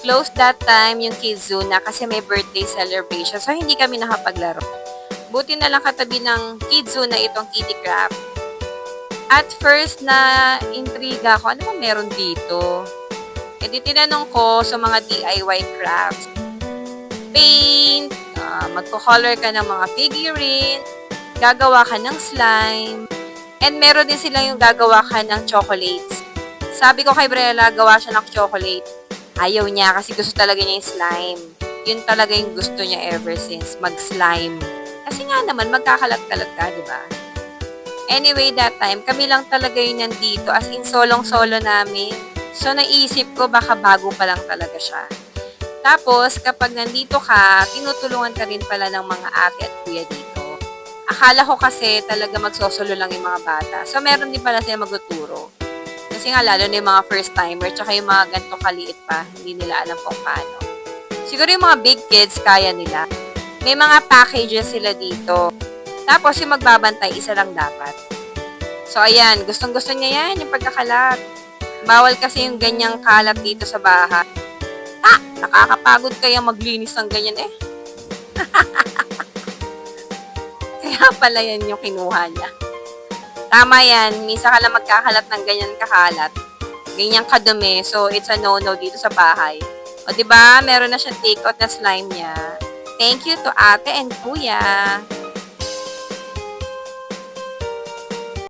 Closed that time yung Kizuna kasi may birthday celebration. So, hindi kami nakapaglaro. Buti na lang katabi ng Kizuna itong Kitty Craft. At first na intriga ko, ano ba meron dito? E di tinanong ko sa mga DIY crafts. Paint, magko-color ka ng mga figurine, gagawa ka ng slime, and meron din sila yung gagawa ka ng chocolates. Sabi ko kay Brella, gawa siya ng chocolate. Ayaw niya kasi gusto talaga niya yung slime. Yun talaga yung gusto niya ever since, mag-slime. Kasi nga naman, magkakalat-kalat ka, di ba? Anyway, that time, kami lang talaga yung nandito, as in solong-solo namin. So, naisip ko, baka bago pa lang talaga siya. Tapos, kapag nandito ka, tinutulungan ka rin pala ng mga ate at kuya dito. Akala ko kasi talaga magsosolo lang yung mga bata. So, meron din pala sila magtuturo. Kasi nga, lalo na yung mga first-timer, tsaka yung mga ganito kaliit pa, hindi nila alam kung paano. Siguro yung mga big kids, kaya nila. May mga packages sila dito. Tapos, yung magbabantay, isa lang dapat. So, ayan. Gustong-gusto niya yan, yung pagkakalat. Bawal kasi yung ganyang kalat dito sa bahay. Nakakapagod kaya maglinis ng ganyan eh. Kaya pala yan yung kinuha niya. Tama yan. Minsan ka lang magkakalat ng ganyan kakalat. Ganyang kadumi. So, it's a no-no dito sa bahay. O, diba? Meron na siyang take-out na slime niya. Thank you to ate and kuya.